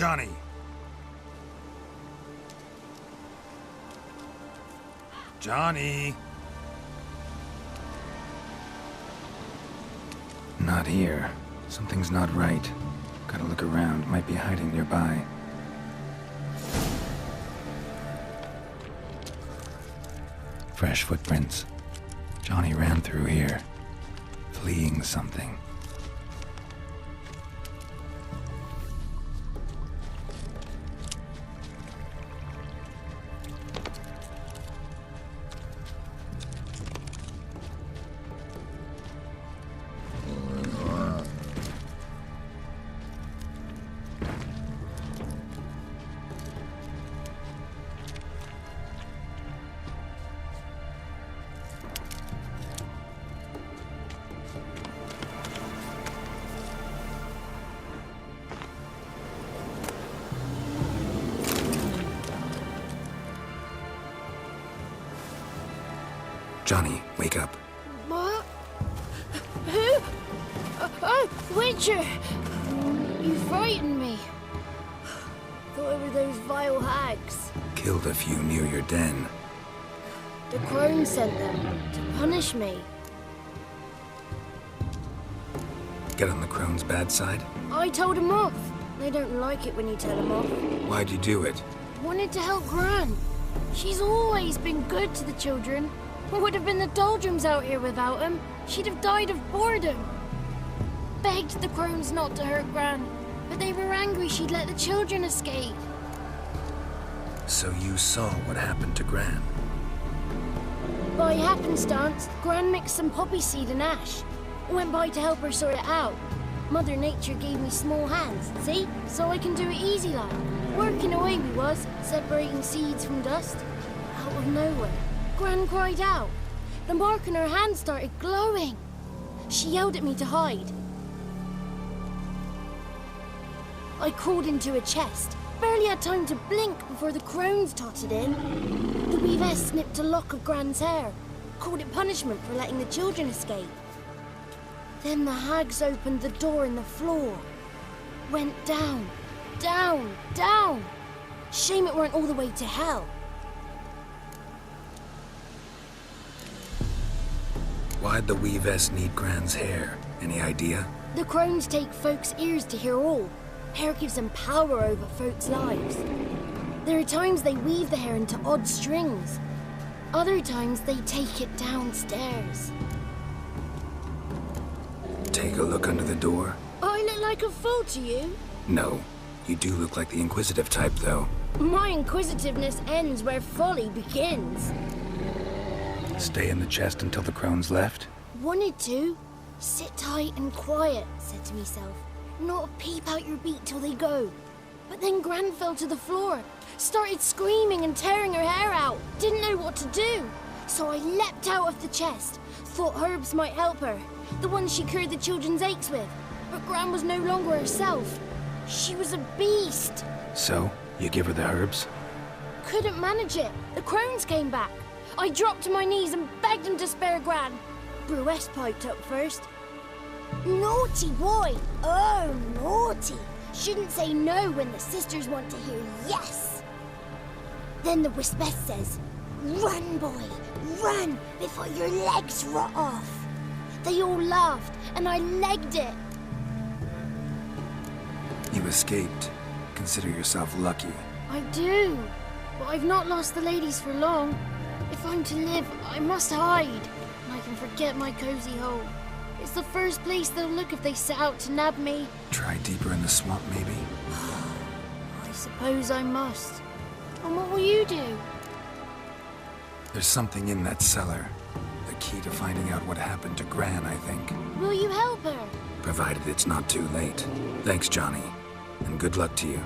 Johnny! Johnny! Not here. Something's not right. Gotta look around. Might be hiding nearby. Fresh footprints. Johnny ran through here, fleeing something. Johnny, wake up. What? Who? Oh, Witcher! You frightened me. Thought it were those vile hags. Killed a few near your den. The crone sent them to punish me. Get on the crone's bad side? I told them off. They don't like it when you tell them off. Why'd you do it? Wanted to help Gran. She's always been good to the children. What would have been the doldrums out here without him? She'd have died of boredom. Begged the crones not to hurt Gran, but they were angry she'd let the children escape. So you saw what happened to Gran? By happenstance, Gran mixed some poppy seed and ash. Went by to help her sort it out. Mother Nature gave me small hands, see? So I can do it easy like. Working away we was, separating seeds from dust. Out of nowhere, Gran cried out. The mark on her hand started glowing. She yelled at me to hide. I crawled into a chest. Barely had time to blink before the crones totted in. The weavess snipped a lock of Gran's hair. Called it punishment for letting the children escape. Then the hags opened the door in the floor. Went down, down, down. Shame it weren't all the way to hell. Why'd the weavess need Gran's hair? Any idea? The crones take folks' ears to hear all. Hair gives them power over folks' lives. There are times they weave the hair into odd strings. Other times they take it downstairs. Take a look under the door? I look like a fool to you? No. You do look like the inquisitive type, though. My inquisitiveness ends where folly begins. Stay in the chest until the crones left? Wanted to. Sit tight and quiet, said to myself. Not peep out your beat till they go. But then Gran fell to the floor. Started screaming and tearing her hair out. Didn't know what to do. So I leapt out of the chest. Thought herbs might help her. The ones she cured the children's aches with. But Gran was no longer herself. She was a beast. So, you give her the herbs? Couldn't manage it. The crones came back. I dropped to my knees and begged him to spare Gran. Bruess piped up first. Naughty boy! Oh, naughty! Shouldn't say no when the sisters want to hear yes. Then the Wispess says, run, boy, run before your legs rot off. They all laughed, and I legged it. You escaped. Consider yourself lucky. I do, but I've not lost the ladies for long. If I'm to live, I must hide, and I can forget my cozy hole. It's the first place they'll look if they set out to nab me. Try deeper in the swamp, maybe? I suppose I must. And what will you do? There's something in that cellar. The key to finding out what happened to Gran, I think. Will you help her? Provided it's not too late. Thanks, Johnny. And good luck to you.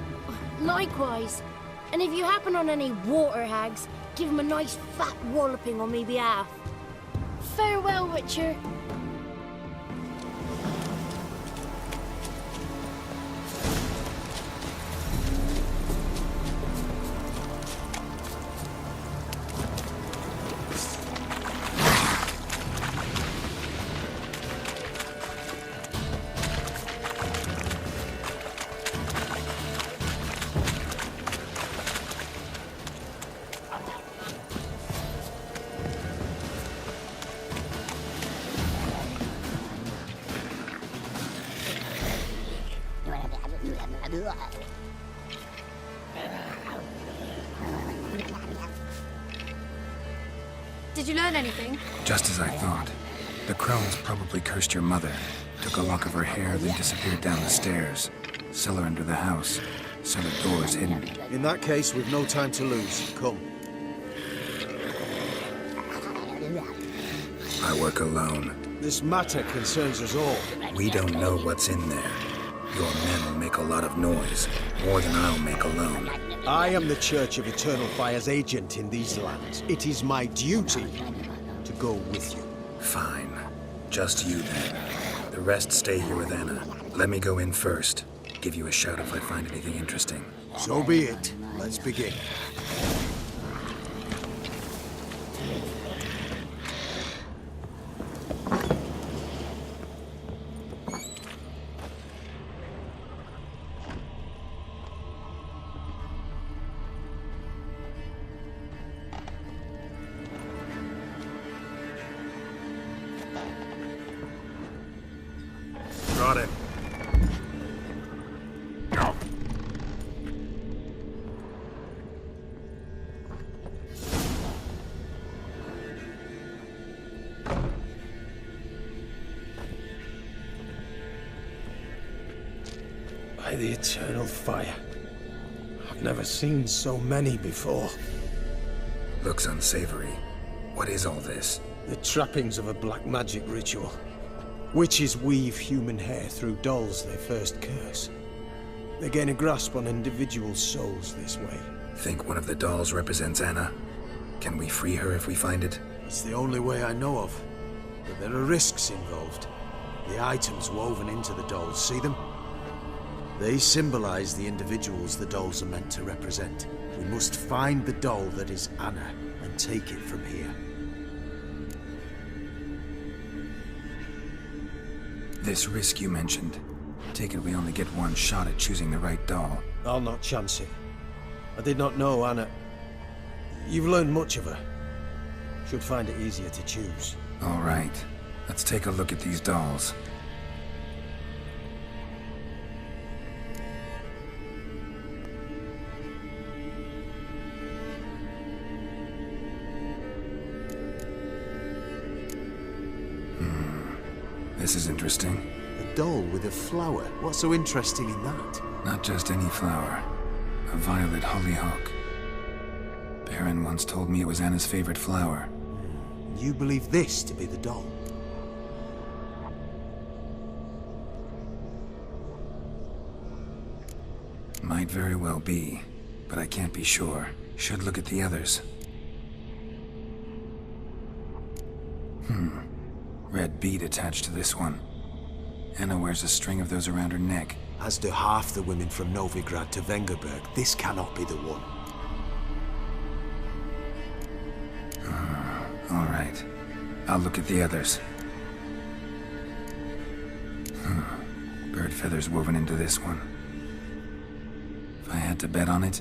Likewise. And if you happen on any water hags, give them a nice fat walloping on me behalf. Farewell, Witcher. Did you learn anything? Just as I thought. The crones probably cursed your mother, took a lock of her hair, then disappeared down the stairs. Cellar under the house. Cellar doors hidden. In that case, we've no time to lose. Come. I work alone. This matter concerns us all. We don't know what's in there. Your men will make a lot of noise, more than I'll make alone. I am the Church of Eternal Fire's agent in these lands. It is my duty to go with you. Fine. Just you then. The rest stay here with Anna. Let me go in first. Give you a shout if I find anything interesting. So be it. Let's begin. Got it. Go. By the Eternal Fire. I've never seen so many before. Looks unsavory. What is all this? The trappings of a black magic ritual. Witches weave human hair through dolls they first curse. They gain a grasp on individual souls this way. Think one of the dolls represents Anna? Can we free her if we find it? It's the only way I know of. But there are risks involved. The items woven into the dolls, see them? They symbolize the individuals the dolls are meant to represent. We must find the doll that is Anna and take it from here. This risk you mentioned. Take it we only get one shot at choosing the right doll. I'll not chance it. I did not know Anna. You've learned much of her. Should find it easier to choose. All right. Let's take a look at these dolls. This is interesting. A doll with a flower. What's so interesting in that? Not just any flower. A violet hollyhock. Baron once told me it was Anna's favorite flower. You believe this to be the doll? Might very well be, but I can't be sure. Should look at the others. Red bead attached to this one. Anna wears a string of those around her neck. As do half the women from Novigrad to Vengerberg. This cannot be the one. All right. I'll look at the others. Bird feathers woven into this one. If I had to bet on it,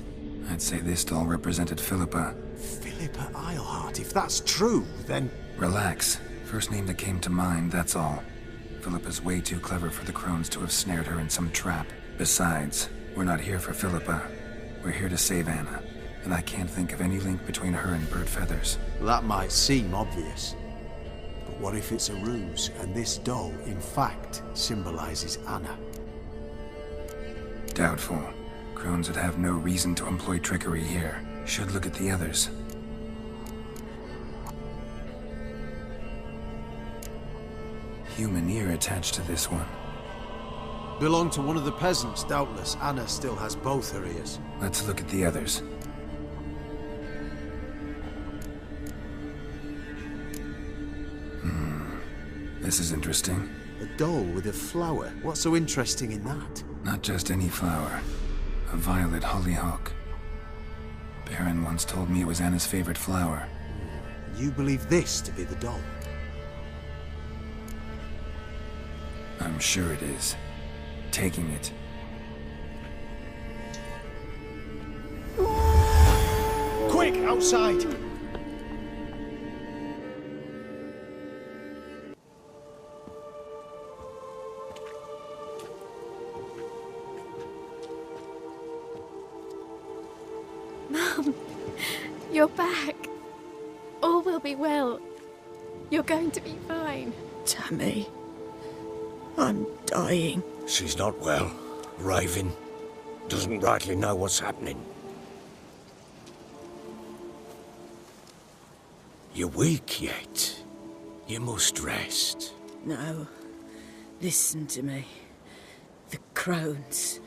I'd say this doll represented Philippa. Philippa Eilhart. If that's true, then... Relax. First name that came to mind, that's all. Philippa's way too clever for the crones to have snared her in some trap. Besides, we're not here for Philippa. We're here to save Anna. And I can't think of any link between her and Bird Feathers. That might seem obvious. But what if it's a ruse, and this doll, in fact, symbolizes Anna? Doubtful. Crones would have no reason to employ trickery here. Should look at the others. Human ear attached to this one. Belonged to one of the peasants, doubtless. Anna still has both her ears. Let's look at the others. This is interesting. A doll with a flower. What's so interesting in that? Not just any flower. A violet hollyhock. Baron once told me it was Anna's favorite flower. You believe this to be the doll? I'm sure it is. Taking it. Quick, outside! You're back. All will be well. You're going to be fine. Tammy, I'm dying. She's not well. Raving. Doesn't rightly know what's happening. You're weak yet. You must rest. No, listen to me. The crones.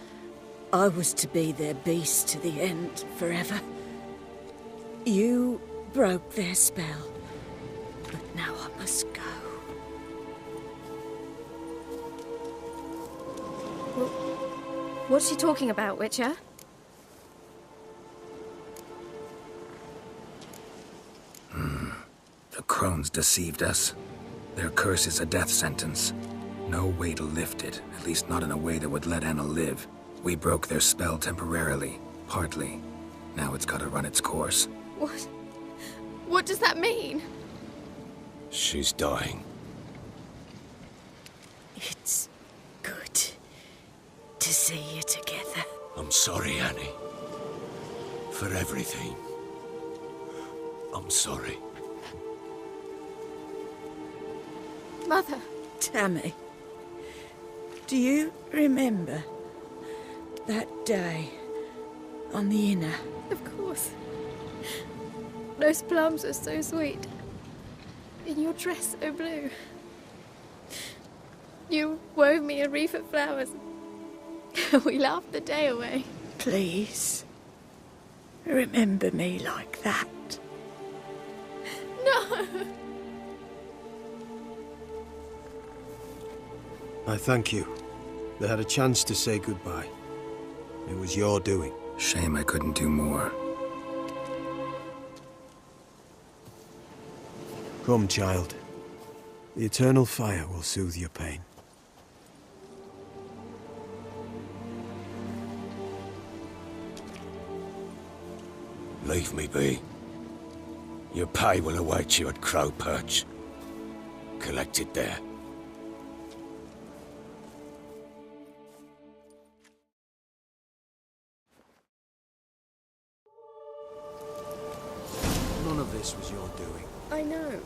I was to be their beast to the end, forever. You broke their spell, but now I must go. What's she talking about, Witcher? The crones deceived us. Their curse is a death sentence. No way to lift it, at least not in a way that would let Anna live. We broke their spell temporarily, partly. Now it's gotta run its course. What? What does that mean? She's dying. It's good to see you together. I'm sorry, Annie. For everything. I'm sorry. Mother. Tammy, do you remember that day on the Inner? Of course. Those plums are so sweet. And your dress so blue. You wove me a wreath of flowers. We laughed the day away. Please, remember me like that. No! I thank you. They had a chance to say goodbye. It was your doing. Shame I couldn't do more. Come, child. The eternal fire will soothe your pain. Leave me be. Your pay will await you at Crow Perch. Collect it there. None of this was your doing. I know.